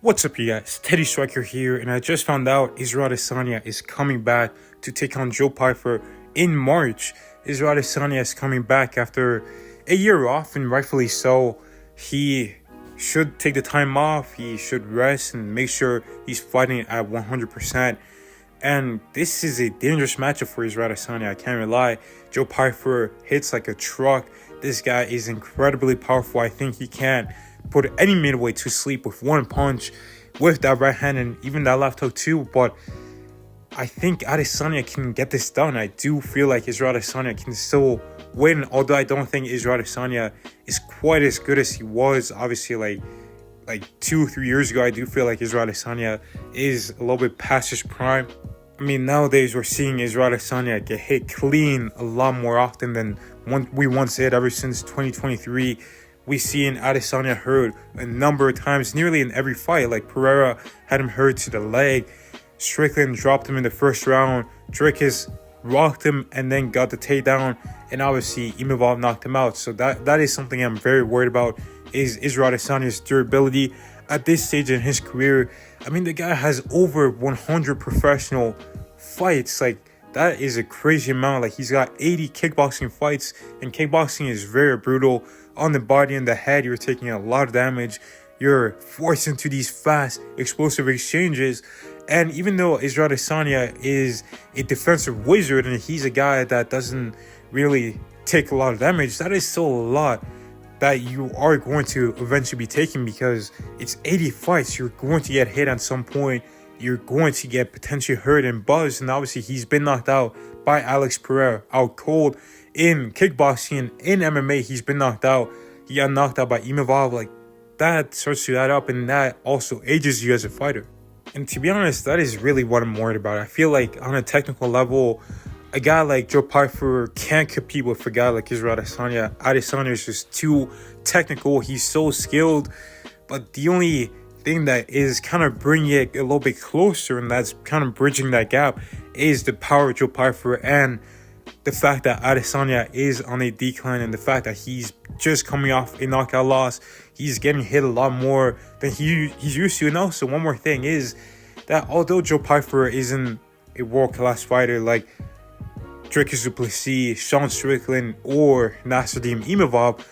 What's up, you guys? Teddy Striker here, and I just found out Israel Adesanya is coming back to take on Joe Pyfer in March. Israel Adesanya is coming back after a year off, and rightfully so. He should take the time off, he should rest, and make sure he's fighting at 100%. And this is a dangerous matchup for Israel Adesanya, I can't rely. Joe Pyfer hits like a truck. This guy is incredibly powerful. I think he can put any middleweight to sleep with one punch, with that right hand and even that left hook too. But I think Adesanya can get this done. I do feel like Israel Adesanya can still win, although I don't think Israel Adesanya is quite as good as he was. Obviously, like 2-3 years ago, I do feel like Israel Adesanya is a little bit past his prime. I mean, nowadays we're seeing Israel Adesanya get hit clean a lot more often than we once did. Ever since 2023, we seen Adesanya hurt a number of times, nearly in every fight. Like Pereira had him hurt to the leg, Strickland dropped him in the first round, Dricus rocked him and then got the takedown, and obviously Imavov knocked him out. So that is something I'm very worried about, is Israel Adesanya's durability at this stage in his career. I mean, the guy has over 100 professional fights. Like, that is a crazy amount. Like, he's got 80 kickboxing fights, and kickboxing is very brutal. On the body and the head, you're taking a lot of damage. You're forced into these fast, explosive exchanges. And even though Israel Adesanya is a defensive wizard and he's a guy that doesn't really take a lot of damage, that is still a lot that you are going to eventually be taking, because it's 80 fights. You're going to get hit at some point. You're going to get potentially hurt and buzzed. And obviously, he's been knocked out by Alex Pereira, out cold in kickboxing. In MMA, he's been knocked out. He got knocked out by Imavov. Like, that starts to add up, and that also ages you as a fighter. And to be honest, that is really what I'm worried about. I feel like on a technical level, a guy like Joe Pyfer can't compete with a guy like Israel Adesanya. Adesanya is just too technical. He's so skilled. But the only thing that is kind of bringing it a little bit closer, and that's kind of bridging that gap, is the power of Joe Pyfer and the fact that Adesanya is on a decline, and the fact that he's just coming off a knockout loss. He's getting hit a lot more than he's used to. And also, one more thing is that although Joe Pyfer isn't a world-class fighter like Dricus du Plessis, Sean Strickland, or Nasruddin Imavov,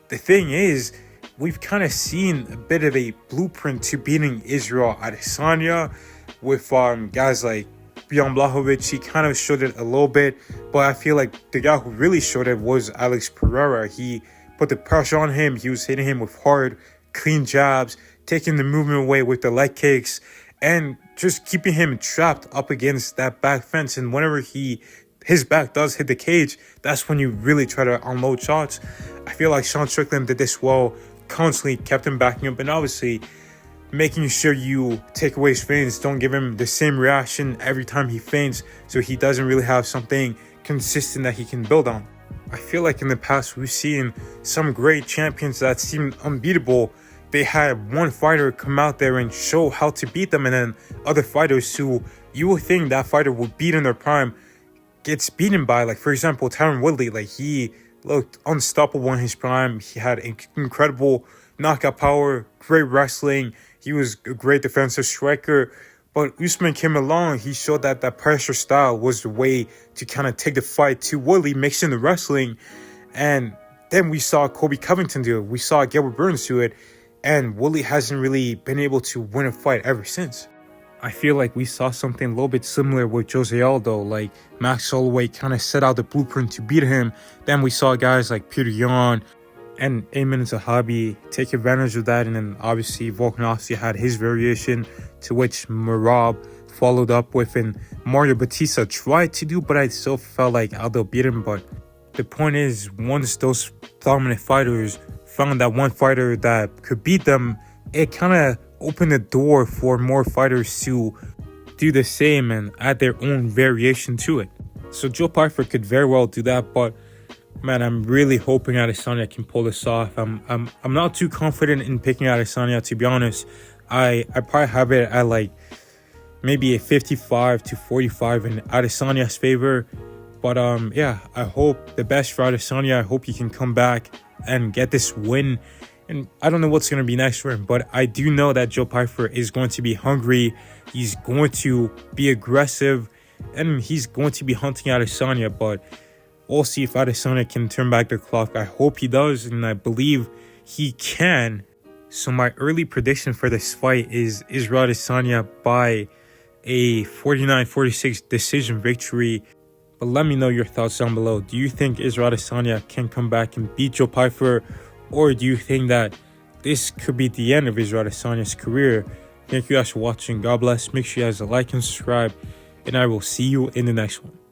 the thing is, we've kind of seen a bit of a blueprint to beating Israel Adesanya with guys like Jan Blachowicz. He kind of showed it a little bit, but I feel like the guy who really showed it was Alex Pereira. He put the pressure on him. He was hitting him with hard, clean jabs, taking the movement away with the leg kicks, and just keeping him trapped up against that back fence. And whenever his back does hit the cage, that's when you really try to unload shots. I feel like Sean Strickland did this well, constantly kept him backing up, and obviously making sure you take away his feints. Don't give him the same reaction every time he feints, so he doesn't really have something consistent that he can build on. I feel like in the past we've seen some great champions that seemed unbeatable. They had one fighter come out there and show how to beat them, and then other fighters who you would think that fighter would beat in their prime gets beaten by. Like, for example, Tyron Woodley. Like, he looked unstoppable in his prime. He had incredible knockout power, great wrestling. He was a great defensive striker. But Usman came along. He showed that that pressure style was the way to kind of take the fight to Woodley, mixing the wrestling. And then we saw Colby Covington do it. We saw Gilbert Burns do it. And Woodley hasn't really been able to win a fight ever since. I feel like we saw something a little bit similar with Jose Aldo. Like, Max Holloway kind of set out the blueprint to beat him. Then we saw guys like Peter Yan and Ayman Zahabi take advantage of that. And then obviously Volkanovski had his variation, to which Merab followed up with, and Mario Batista tried to do, but I still felt like Aldo beat him. But the point is, once those dominant fighters found that one fighter that could beat them, it kind of opened the door for more fighters to do the same and add their own variation to it. So Joe Pyfer could very well do that, but man, I'm really hoping Adesanya can pull this off. I'm not too confident in picking Adesanya, to be honest. I probably have it at like maybe a 55-45 in Adesanya's favor. But yeah, I hope the best for Adesanya. I hope he can come back and get this win And I don't know what's going to be next for him, but I do know that Joe Pyfer is going to be hungry. He's going to be aggressive, and he's going to be hunting Adesanya. But we'll see if Adesanya can turn back the clock. I hope he does, and I believe he can. So my early prediction for this fight is Israel Adesanya by a 49-46 decision victory. But let me know your thoughts down below. Do you think Israel Adesanya can come back and beat Joe Pyfer? Or do you think that this could be the end of Israel Adesanya's career? Thank you guys for watching. God bless. Make sure you guys like and subscribe. And I will see you in the next one.